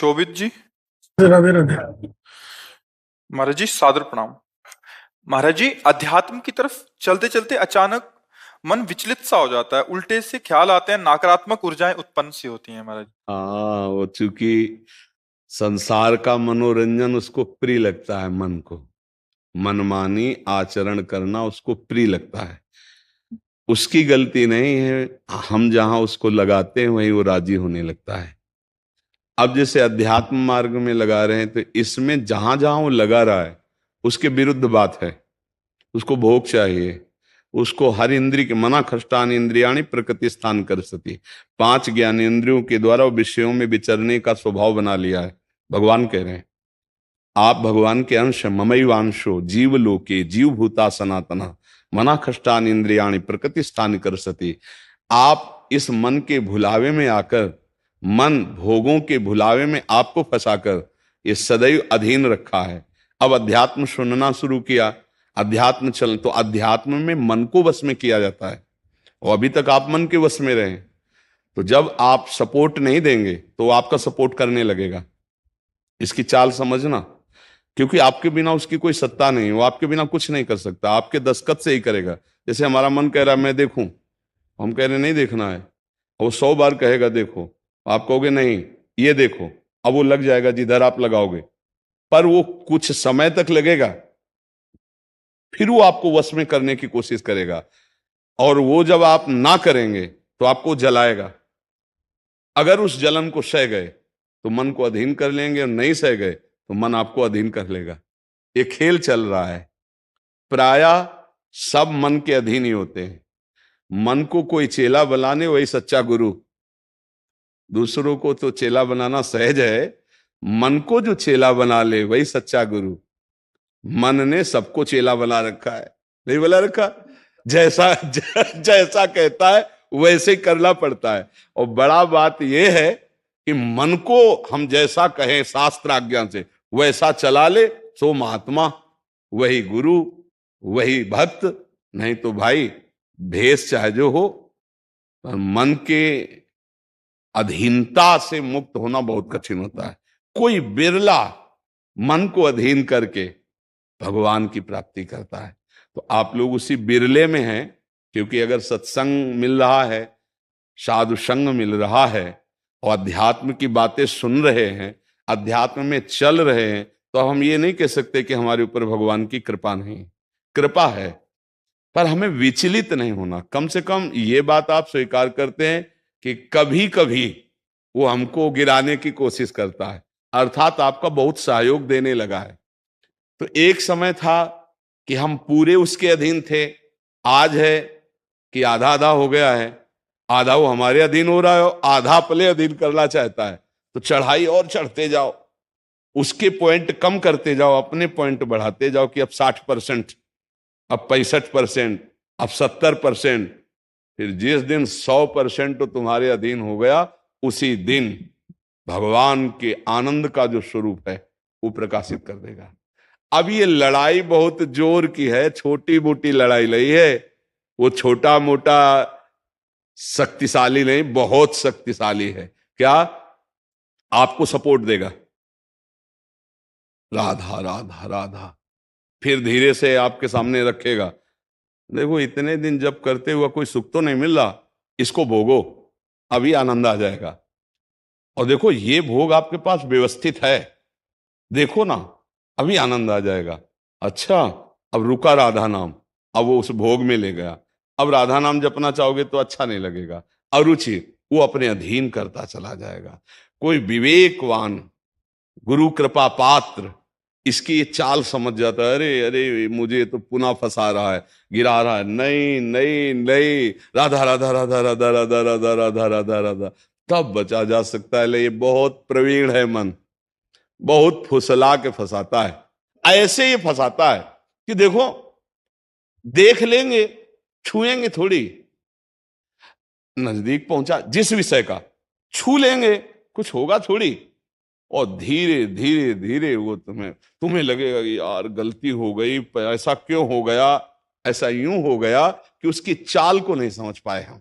शोभित जी। राधे राधे। महाराज जी सादर प्रणाम। महाराज जी, अध्यात्म की तरफ चलते चलते अचानक मन विचलित सा हो जाता है, उल्टे से ख्याल आते हैं, नकारात्मक ऊर्जाएं उत्पन्न सी होती हैं महाराज। हाँ, वो चूंकि संसार का मनोरंजन उसको प्रिय लगता है, मन को मनमानी आचरण करना उसको प्रिय लगता है। उसकी गलती नहीं है, हम जहां उसको लगाते हैं वहीं वो राजी होने लगता है। अब जैसे अध्यात्म मार्ग में लगा रहे हैं तो इसमें जहां जहां वो लगा रहा है उसके विरुद्ध बात है। उसको भोग चाहिए, उसको हर इंद्रिय के मना खष्टान इंद्रियाणी प्रकृति स्थान कर सती, पांच ज्ञान इंद्रियों के द्वारा वो विषयों में विचरने का स्वभाव बना लिया है। भगवान कह रहे हैं आप भगवान के अंश ममैवांशो जीव लोके जीव भूता सनातना मना खष्टान इंद्रियाणी प्रकृति स्थान कर सती। आप इस मन के भुलावे में आकर, मन भोगों के भुलावे में आपको फंसाकर ये सदैव अधीन रखा है। अब अध्यात्म सुनना शुरू किया, अध्यात्म चल तो अध्यात्म में मन को वश में किया जाता है और अभी तक आप मन के वश में रहे। तो जब आप सपोर्ट नहीं देंगे तो वो आपका सपोर्ट करने लगेगा। इसकी चाल समझना, क्योंकि आपके बिना उसकी कोई सत्ता नहीं, वो आपके बिना कुछ नहीं कर सकता, आपके दस्तखत से ही करेगा। जैसे हमारा मन कह रहा है मैं देखूं, हम कह रहे नहीं देखना है, वो 100 बार कहेगा देखो, आप कहोगे नहीं ये देखो, अब वो लग जाएगा जिधर आप लगाओगे, पर वो कुछ समय तक लगेगा, फिर वो आपको वश में करने की कोशिश करेगा। और वो जब आप ना करेंगे तो आपको जलाएगा। अगर उस जलन को सह गए तो मन को अधीन कर लेंगे, और नहीं सह गए तो मन आपको अधीन कर लेगा। ये खेल चल रहा है। प्रायः सब मन के अधीन ही होते हैं। मन को कोई चेला बनाने वही सच्चा गुरु। दूसरों को तो चेला बनाना सहज है, मन को जो चेला बना ले वही सच्चा गुरु। मन ने सबको चेला बना रखा है, नहीं बना रखा? जैसा जैसा कहता है वैसे ही करना पड़ता है। और बड़ा बात यह है कि मन को हम जैसा कहें शास्त्र आज्ञा से वैसा चला ले, सो महात्मा, वही गुरु, वही भक्त। नहीं तो भाई भेष चाहे जो हो, पर मन के अधीनता से मुक्त होना बहुत कठिन होता है। कोई बिरला मन को अधीन करके भगवान की प्राप्ति करता है। तो आप लोग उसी बिरले में हैं, क्योंकि अगर सत्संग मिल रहा है, साधु संग मिल रहा है और अध्यात्म की बातें सुन रहे हैं, अध्यात्म में चल रहे हैं, तो हम ये नहीं कह सकते कि हमारे ऊपर भगवान की कृपा नहीं। कृपा है, पर हमें विचलित नहीं होना। कम से कम ये बात आप स्वीकार करते हैं कि कभी कभी वो हमको गिराने की कोशिश करता है, अर्थात आपका बहुत सहयोग देने लगा है। तो एक समय था कि हम पूरे उसके अधीन थे, आज है कि आधा आधा हो गया है। आधा वो हमारे अधीन हो रहा है और आधा अपने अधीन करना चाहता है। तो चढ़ाई और चढ़ते जाओ, उसके पॉइंट कम करते जाओ, अपने पॉइंट बढ़ाते जाओ कि अब 60%, अब 65%, अब 70%। फिर जिस दिन 100% तो तुम्हारे अधीन हो गया, उसी दिन भगवान के आनंद का जो स्वरूप है वो प्रकाशित कर देगा। अब ये लड़ाई बहुत जोर की है, छोटी मोटी लड़ाई नहीं है। वो छोटा मोटा शक्तिशाली नहीं, बहुत शक्तिशाली है। क्या? आपको सपोर्ट देगा, राधा राधा राधा, फिर धीरे से आपके सामने रखेगा। देखो इतने दिन जब करते हुआ कोई सुख तो नहीं मिल रहा, इसको भोगो, अभी आनंद आ जाएगा। और देखो ये भोग आपके पास व्यवस्थित है, देखो ना, अभी आनंद आ जाएगा। अच्छा, अब रुका राधा नाम, अब वो उस भोग में ले गया। अब राधा नाम जपना चाहोगे तो अच्छा नहीं लगेगा, अरुचि, वो अपने अधीन करता चला जाएगा। कोई विवेकवान गुरु कृपा पात्र इसकी ये चाल समझ जाता है, अरे अरे मुझे तो पुनः फंसा रहा है, गिरा रहा है। नहीं नहीं नहीं, राधा राधा राधा राधा राधा राधा राधा राधा राधा, तब बचा जा सकता है। ले ये बहुत प्रवीण है मन, बहुत फुसला के फंसाता है। ऐसे ही फंसाता है कि देखो देख लेंगे, छुएंगे थोड़ी, नजदीक पहुंचा जिस विषय का, छू लेंगे, कुछ होगा थोड़ी। और धीरे धीरे धीरे वो तुम्हें लगेगा कि यार गलती हो गई, ऐसा क्यों हो गया, ऐसा यूं हो गया कि उसकी चाल को नहीं समझ पाए हम,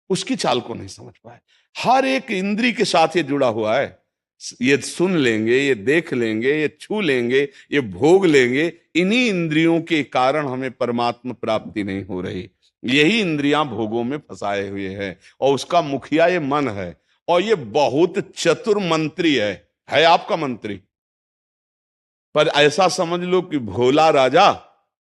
उसकी चाल को नहीं समझ पाए। हर एक इंद्री के साथ ये जुड़ा हुआ है। ये सुन लेंगे, ये देख लेंगे, ये छू लेंगे, ये भोग लेंगे, इन्हीं इंद्रियों के कारण हमें परमात्मा प्राप्ति नहीं हो रही। यही इंद्रियां भोगों में फंसाए हुए हैं और उसका मुखिया ये मन है। और ये बहुत चतुर मंत्री है आपका मंत्री। पर ऐसा समझ लो कि भोला राजा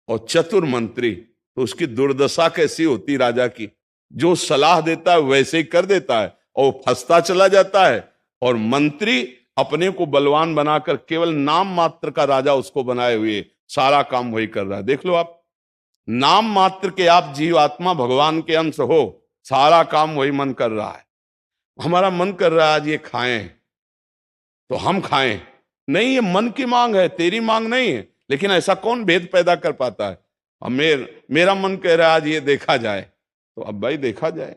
और चतुर मंत्री, तो उसकी दुर्दशा कैसी होती राजा की। जो सलाह देता है वैसे ही कर देता है और वो फंसता चला जाता है। और मंत्री अपने को बलवान बनाकर केवल नाम मात्र का राजा उसको बनाए हुए सारा काम वही कर रहा है। देख लो आप, नाम मात्र के आप जीवात्मा भगवान के अंश हो, सारा काम वही मन कर रहा है। हमारा मन कर रहा है आज ये खाएं तो हम खाएं, नहीं, ये मन की मांग है, तेरी मांग नहीं है। लेकिन ऐसा कौन भेद पैदा कर पाता है। अब मेरा मन कह रहा है आज ये देखा जाए, तो अब भाई देखा जाए।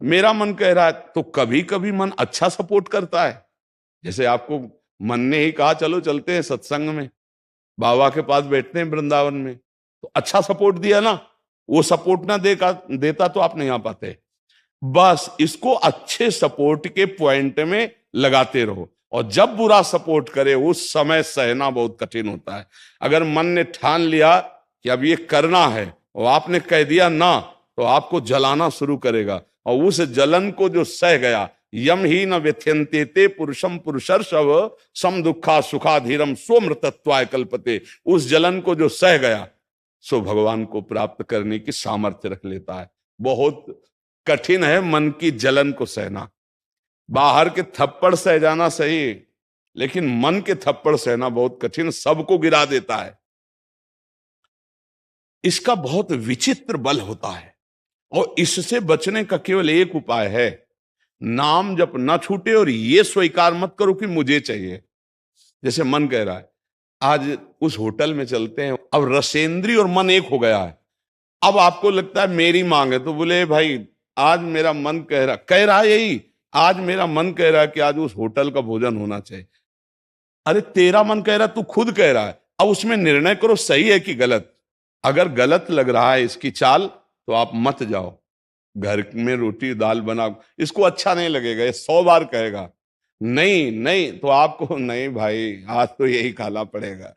मेरा मन कह रहा है, तो कभी कभी मन अच्छा सपोर्ट करता है। जैसे आपको मन ने ही कहा चलो चलते हैं सत्संग में, बाबा के पास बैठते हैं वृंदावन में, तो अच्छा सपोर्ट दिया ना। वो सपोर्ट ना देता तो आप नहीं आ पाते। बस इसको अच्छे सपोर्ट के पॉइंट में लगाते रहो। और जब बुरा सपोर्ट करे उस समय सहना बहुत कठिन होता है। अगर मन ने ठान लिया कि अब ये करना है और आपने कह दिया ना, तो आपको जलाना शुरू करेगा। और उस जलन को जो सह गया, यम ही न व्यथ्यन्ते ते पुरुषम पुरुषर्षव सम दुखा सुखाधीरम स्वमृतत्वाय कल्पते, उस जलन को जो सह गया सो भगवान को प्राप्त करने की सामर्थ्य रख लेता है। बहुत कठिन है मन की जलन को सहना। बाहर के थप्पड़ सह जाना सही, लेकिन मन के थप्पड़ सहना बहुत कठिन, सबको गिरा देता है। इसका बहुत विचित्र बल होता है और इससे बचने का केवल एक उपाय है, नाम जप न छूटे और ये स्वीकार मत करो कि मुझे चाहिए। जैसे मन कह रहा है आज उस होटल में चलते हैं, अब रसेंद्री और मन एक हो गया है। अब आपको लगता है मेरी मांग है, तो बोले भाई आज मेरा मन कह रहा है यही, आज मेरा मन कह रहा है कि आज उस होटल का भोजन होना चाहिए। अरे तेरा मन कह रहा है, तू खुद कह रहा है, अब उसमें निर्णय करो सही है कि गलत। अगर गलत लग रहा है इसकी चाल तो आप मत जाओ। घर में रोटी दाल बनाओ, इसको अच्छा नहीं लगेगा, ये 100 बार कहेगा नहीं नहीं, तो आपको नहीं भाई आज तो यही खाना पड़ेगा।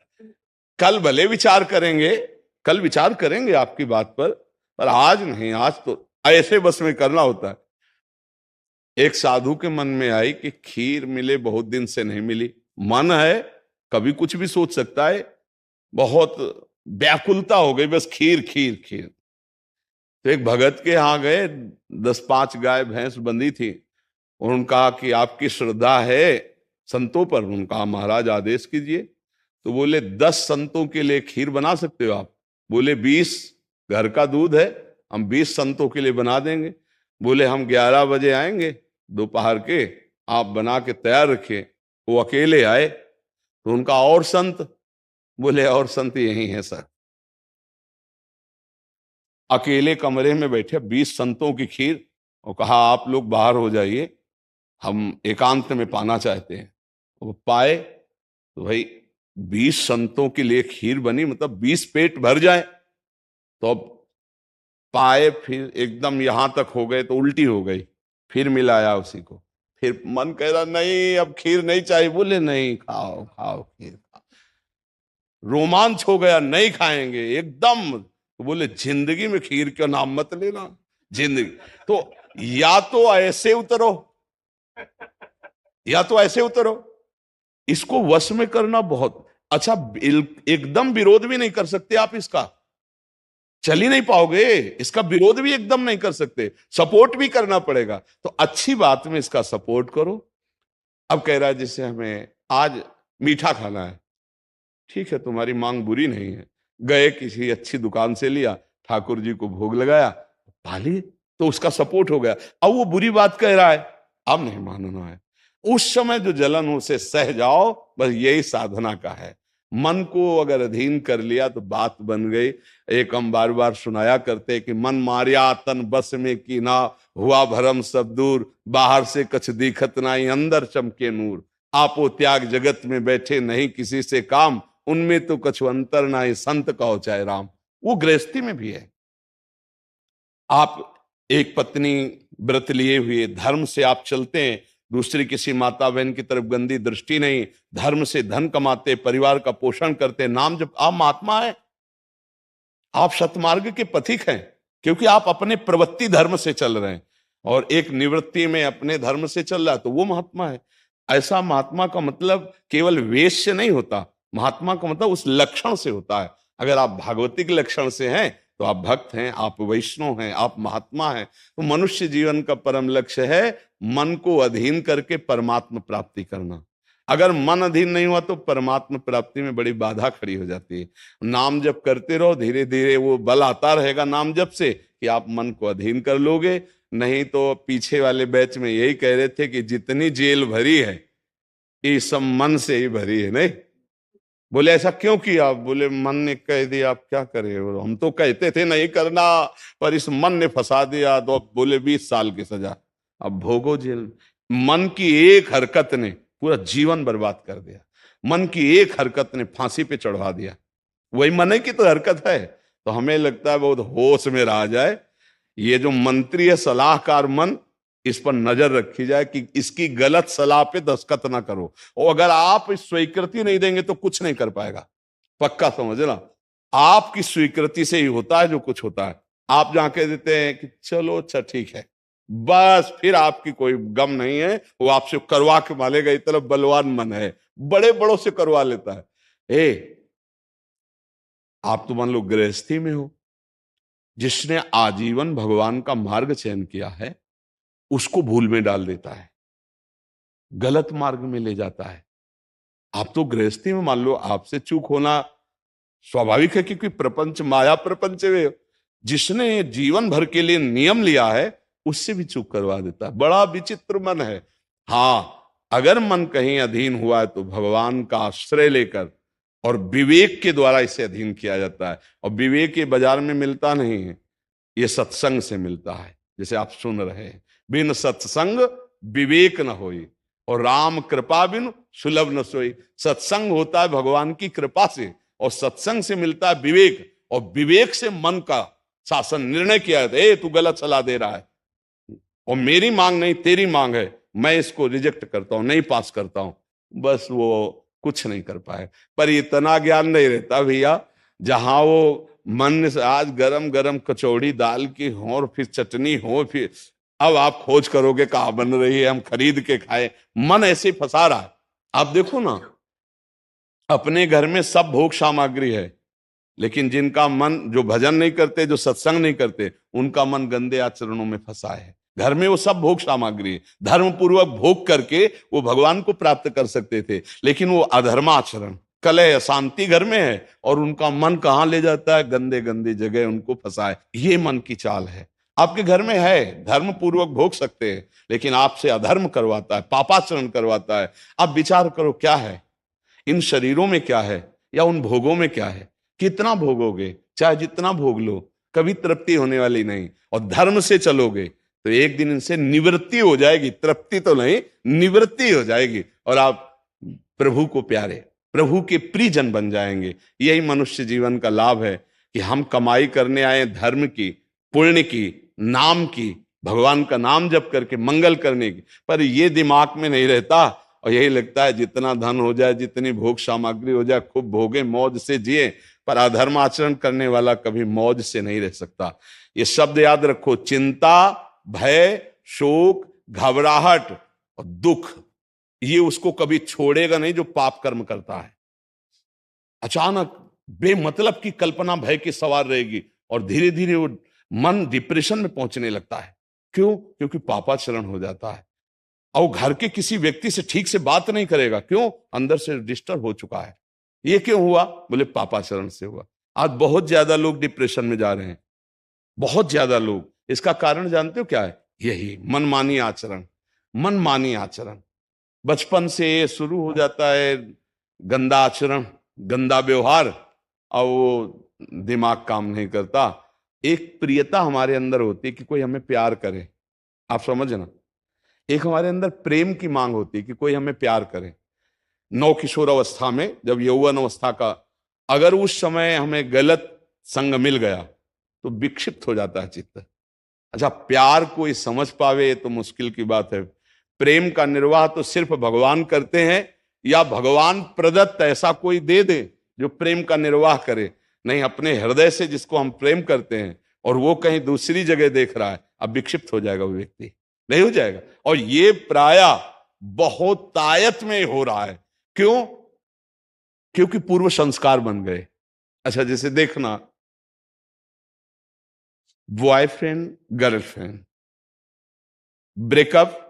कल भले विचार करेंगे, कल विचार करेंगे आपकी बात पर आज नहीं, आज तो ऐसे बस में करना होता है। एक साधु के मन में आई कि खीर मिले, बहुत दिन से नहीं मिली। मन है कभी कुछ भी सोच सकता है, बहुत व्याकुलता हो गई, बस खीर खीर खीर। तो एक भगत के यहां गए, 10-5 गाय भैंस बंधी थी। उन्होंने कहा कि आपकी श्रद्धा है संतों पर। उन्होंने कहा महाराज आदेश कीजिए। तो बोले 10 संतों के लिए खीर बना सकते हो आप? बोले 20, घर का दूध है, हम 20 संतों के लिए बना देंगे। बोले हम 11 बजे आएंगे दोपहर के, आप बना के तैयार रखिए। वो अकेले आए तो उनका और संत? बोले और संत यही है सर। अकेले कमरे में बैठे 20 संतों की खीर, और कहा आप लोग बाहर हो जाइए, हम एकांत में पाना चाहते हैं। वो पाए तो भाई 20 संतों के लिए खीर बनी, मतलब 20 पेट भर जाए। तो अब पाए, फिर एकदम यहां तक हो गए तो उल्टी हो गई, फिर मिलाया उसी को। फिर मन कह रहा नहीं अब खीर नहीं चाहिए। बोले नहीं, खाओ खाओ खीर खाओ। रोमांच हो गया, नहीं खाएंगे एकदम। तो बोले जिंदगी में खीर का नाम मत लेना, जिंदगी। तो या तो ऐसे उतरो, या तो ऐसे उतरो। इसको वश में करना बहुत अच्छा। एकदम विरोध भी नहीं कर सकते आप इसका, चल ही नहीं पाओगे। इसका विरोध भी एकदम नहीं कर सकते, सपोर्ट भी करना पड़ेगा। तो अच्छी बात में इसका सपोर्ट करो। अब कह रहा है जैसे हमें आज मीठा खाना है, ठीक है तुम्हारी मांग बुरी नहीं है। गए किसी अच्छी दुकान से लिया, ठाकुर जी को भोग लगाया, पाली, तो उसका सपोर्ट हो गया। अब वो बुरी बात कह रहा है, अब नहीं मानना है। उस समय जो जलन उसे सह जाओ, बस यही साधना का है। मन को अगर अधीन कर लिया तो बात बन गई। एक हम बार बार सुनाया करते कि मन मारिया तन बस में की ना, हुआ भरम सब दूर, बाहर से कछ दिखत नाई, अंदर चमके नूर। आपो त्याग जगत में बैठे नहीं किसी से काम, उनमें तो कछु अंतर नाई, संत कहो चाहे राम। वो गृहस्थी में भी है। आप एक पत्नी व्रत लिए हुए धर्म से आप चलते हैं, दूसरी किसी माता बहन की तरफ गंदी दृष्टि नहीं, धर्म से धन कमाते, परिवार का पोषण करते, नाम जब आप महात्मा है, आप सतमार्ग के पथिक हैं, क्योंकि आप अपने प्रवृत्ति धर्म से चल रहे हैं और एक निवृत्ति में अपने धर्म से चल रहा है, तो वो महात्मा है। ऐसा महात्मा का मतलब केवल वेश से नहीं होता, महात्मा का मतलब उस लक्षण से होता है। अगर आप भागवतिक लक्षण से हैं तो आप भक्त हैं, आप वैष्णव हैं, आप महात्मा हैं। तो मनुष्य जीवन का परम लक्ष्य है मन को अधीन करके परमात्मा प्राप्ति करना। अगर मन अधीन नहीं हुआ तो परमात्मा प्राप्ति में बड़ी बाधा खड़ी हो जाती है। नाम जप करते रहो, धीरे धीरे वो बल आता रहेगा नाम जप से कि आप मन को अधीन कर लोगे। नहीं तो पीछे वाले बैच में यही कह रहे थे कि जितनी जेल भरी है ये सब मन से ही भरी है। नहीं बोले ऐसा क्यों किया? बोले मन ने कह दिया, आप क्या करें, हम तो कहते थे नहीं करना पर इस मन ने फंसा दिया, तो बोले 20 साल की सजा, अब भोगो जेल। मन की एक हरकत ने पूरा जीवन बर्बाद कर दिया, मन की एक हरकत ने फांसी पे चढ़वा दिया। वही मन की तो हरकत है। तो हमें लगता है बहुत होश में रहा जाए, ये जो मंत्री है सलाहकार मन, इस पर नजर रखी जाए कि इसकी गलत सलाह पे दस्तखत ना करो। और अगर आप स्वीकृति नहीं देंगे तो कुछ नहीं कर पाएगा, पक्का समझना। आपकी स्वीकृति से ही होता है जो कुछ होता है। आप जहां कह देते हैं कि चलो अच्छा ठीक है, बस फिर आपकी कोई गम नहीं है, वो आपसे करवा के मालेगा। इतना बलवान मन है, बड़े बड़ों से करवा लेता है। आप तो मान लो गृहस्थी में हो, जिसने आजीवन भगवान का मार्ग चयन किया है उसको भूल में डाल देता है, गलत मार्ग में ले जाता है। आप तो गृहस्थी में मान लो आपसे चूक होना स्वाभाविक है, क्योंकि प्रपंच माया प्रपंच में जिसने जीवन भर के लिए नियम लिया है उससे भी चूक करवा देता है। बड़ा विचित्र मन है। हाँ, अगर मन कहीं अधीन हुआ है तो भगवान का आश्रय लेकर और विवेक के द्वारा इसे अधीन किया जाता है। और विवेक ये बाजार में मिलता नहीं है, ये सत्संग से मिलता है। जैसे आप सुन रहे हैं, बिन सत्संग विवेक न होई और राम कृपा बिन सुलभ न सोई। सत्संग होता है भगवान की कृपा से और सत्संग से मिलता है विवेक, और विवेक से मन का शासन निर्णय किया जाता है, तू गलत सलाह दे रहा है और मेरी मांग नहीं तेरी मांग है, मैं इसको रिजेक्ट करता हूं, नहीं पास करता हूं। बस वो कुछ नहीं कर पाए। पर इतना ज्ञान नहीं रहता भैया, जहां वो मन से आज गरम गरम कचौड़ी दाल की हो और फिर चटनी हो, फिर अब आप खोज करोगे कहाँ बन रही है, हम खरीद के खाए। मन ऐसे फंसा रहा है। आप देखो ना, अपने घर में सब भोग सामग्री है, लेकिन जिनका मन, जो भजन नहीं करते, जो सत्संग नहीं करते, उनका मन गंदे आचरणों में फंसा है। घर में वो सब भोग सामग्री है, धर्म पूर्वक भोग करके वो भगवान को प्राप्त कर सकते थे, लेकिन वो अधर्माचरण, कलह, अशांति घर में है और उनका मन कहां ले जाता है, गंदे गंदे जगह उनको फंसाए। ये मन की चाल है। आपके घर में है, धर्म पूर्वक भोग सकते हैं, लेकिन आपसे अधर्म करवाता है, पापाचरण करवाता है। आप विचार करो क्या है इन शरीरों में, क्या है या उन भोगों में क्या है। कितना भोगोगे, चाहे जितना भोग लो, कभी तृप्ति होने वाली नहीं। और धर्म से चलोगे तो एक दिन इनसे निवृत्ति हो जाएगी, तृप्ति तो नहीं, निवृत्ति हो जाएगी और आप प्रभु को प्यारे, प्रभु के प्रियजन बन जाएंगे। यही मनुष्य जीवन का लाभ है कि हम कमाई करने आए धर्म की, पुण्य की, नाम की, भगवान का नाम जप करके मंगल करने की, पर ये दिमाग में नहीं रहता और यही लगता है जितना धन हो जाए, जितनी भोग सामग्री हो जाए, खूब भोगे, मौज से जिए। पर अधर्म आचरण करने वाला कभी मौज से नहीं रह सकता। ये शब्द याद रखो, चिंता, भय, शोक, घबराहट और दुख, ये उसको कभी छोड़ेगा नहीं जो पाप कर्म करता है। अचानक बेमतलब की कल्पना भय की सवार रहेगी और धीरे धीरे वो मन डिप्रेशन में पहुंचने लगता है। क्यों? क्योंकि पापाचरण हो जाता है। और घर के किसी व्यक्ति से ठीक से बात नहीं करेगा। क्यों? अंदर से डिस्टर्ब हो चुका है। ये क्यों हुआ? बोले पापाचरण से हुआ। आज बहुत ज्यादा लोग डिप्रेशन में जा रहे हैं, बहुत ज्यादा लोग। इसका कारण जानते हो क्या है? यही मनमानी आचरण। मनमानी आचरण बचपन से शुरू हो जाता है, गंदा आचरण, गंदा व्यवहार, और वो दिमाग काम नहीं करता। एक प्रियता हमारे अंदर होती है कि कोई हमें प्यार करे, आप समझना। एक हमारे अंदर प्रेम की मांग होती है कि कोई हमें प्यार करे। नौ किशोर अवस्था में, जब यौवन अवस्था का, अगर उस समय हमें गलत संग मिल गया तो विक्षिप्त हो जाता है चित्त। अच्छा, प्यार कोई समझ पावे तो मुश्किल की बात है, प्रेम का निर्वाह तो सिर्फ भगवान करते हैं, या भगवान प्रदत्त ऐसा कोई दे दे जो प्रेम का निर्वाह करे। नहीं, अपने हृदय से जिसको हम प्रेम करते हैं और वो कहीं दूसरी जगह देख रहा है, अब विक्षिप्त हो जाएगा वो व्यक्ति, नहीं हो जाएगा। और ये प्राय बहुत तायत में हो रहा है। क्यों? क्योंकि पूर्व संस्कार बन गए। अच्छा, जैसे देखना, बॉयफ्रेंड गर्लफ्रेंड, ब्रेकअप,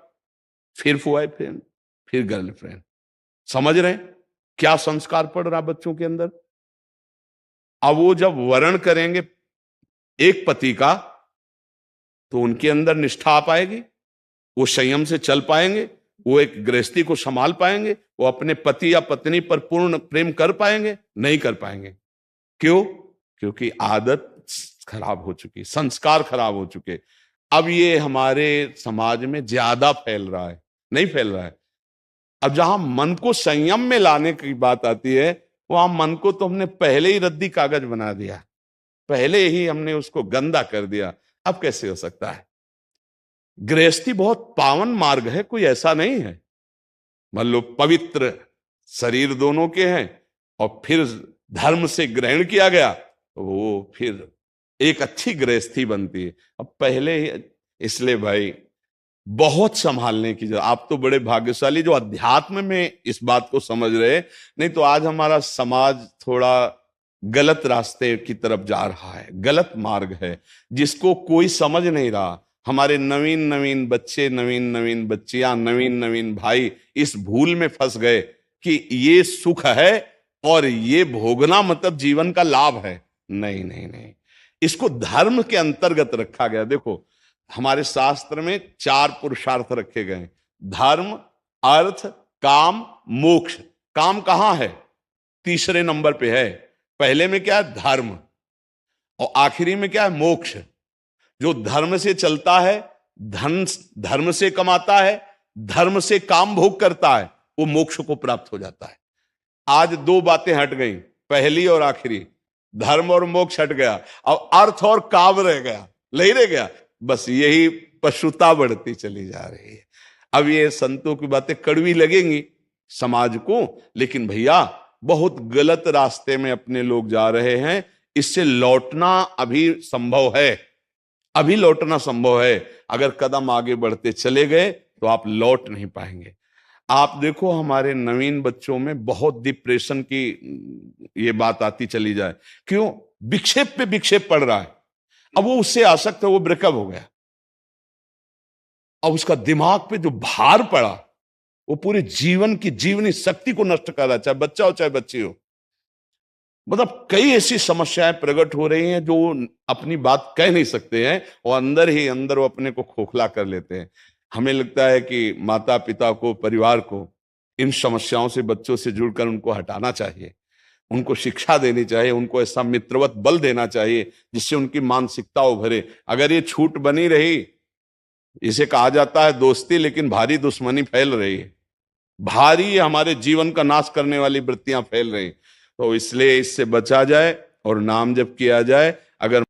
फिर बॉयफ्रेंड, फिर गर्लफ्रेंड। समझ रहे हैं क्या संस्कार पड़ रहा बच्चों के अंदर? अब वो जब वर्ण करेंगे एक पति का, तो उनके अंदर निष्ठा आ पाएगी, वो संयम से चल पाएंगे, वो एक गृहस्थी को संभाल पाएंगे, वो अपने पति या पत्नी पर पूर्ण प्रेम कर पाएंगे? नहीं कर पाएंगे। क्यों? क्योंकि आदत खराब हो चुकी, संस्कार खराब हो चुके। अब ये हमारे समाज में ज्यादा फैल रहा है, नहीं फैल रहा है। अब जहां मन को संयम में लाने की बात आती है, वहां मन को तो हमने पहले ही रद्दी कागज बना दिया, पहले ही हमने उसको गंदा कर दिया। अब कैसे हो सकता है? गृहस्थी बहुत पावन मार्ग है, कोई ऐसा नहीं है। मान लो पवित्र शरीर दोनों के हैं और फिर धर्म से ग्रहण किया गया, तो वो फिर एक अच्छी गृहस्थी बनती है। अब पहले ही, इसलिए भाई बहुत संभालने की जरूरत। आप तो बड़े भाग्यशाली जो अध्यात्म में इस बात को समझ रहे, नहीं तो आज हमारा समाज थोड़ा गलत रास्ते की तरफ जा रहा है, गलत मार्ग है जिसको कोई समझ नहीं रहा। हमारे नवीन नवीन बच्चे, नवीन नवीन बच्चियां, नवीन नवीन भाई इस भूल में फंस गए कि ये सुख है और ये भोगना मतलब जीवन का लाभ है। नहीं नहीं नहीं, इसको धर्म के अंतर्गत रखा गया। देखो, हमारे शास्त्र में 4 पुरुषार्थ रखे गए: धर्म, अर्थ, काम, मोक्ष। काम कहां है? तीसरे नंबर पे है। पहले में क्या है? धर्म। और आखिरी में क्या है? मोक्ष। जो धर्म से चलता है, धन धर्म से कमाता है, धर्म से काम भोग करता है, वो मोक्ष को प्राप्त हो जाता है। आज 2 बातें हट गई, पहली और आखिरी। धर्म और मोक्ष हट गया, अब अर्थ और काम रह गया, नहीं रह गया। बस यही पशुता बढ़ती चली जा रही है। अब ये संतों की बातें कड़वी लगेंगी समाज को, लेकिन भैया बहुत गलत रास्ते में अपने लोग जा रहे हैं। इससे लौटना अभी संभव है, अभी लौटना संभव है। अगर कदम आगे बढ़ते चले गए तो आप लौट नहीं पाएंगे। आप देखो, हमारे नवीन बच्चों में बहुत डिप्रेशन की ये बात आती चली जाए। क्यों? विक्षेप पे विक्षेप पड़ रहा है। अब वो उससे आसक्त है, वो ब्रेकअप हो गया, अब उसका दिमाग पे जो भार पड़ा वो पूरे जीवन की जीवनी शक्ति को नष्ट कर रहा है, चाहे बच्चा हो चाहे बच्ची हो। मतलब कई ऐसी समस्याएं प्रकट हो रही हैं जो अपनी बात कह नहीं सकते हैं और अंदर ही अंदर वो अपने को खोखला कर लेते हैं। हमें लगता है कि माता पिता को, परिवार को इन समस्याओं से, बच्चों से जुड़कर उनको हटाना चाहिए, उनको शिक्षा देनी चाहिए, उनको ऐसा मित्रवत बल देना चाहिए जिससे उनकी मानसिकता उभरे। अगर ये छूट बनी रही, इसे कहा जाता है दोस्ती, लेकिन भारी दुश्मनी फैल रही है, भारी हमारे जीवन का नाश करने वाली वृत्तियां फैल रही। तो इसलिए इससे बचा जाए और नाम जप किया जाए। अगर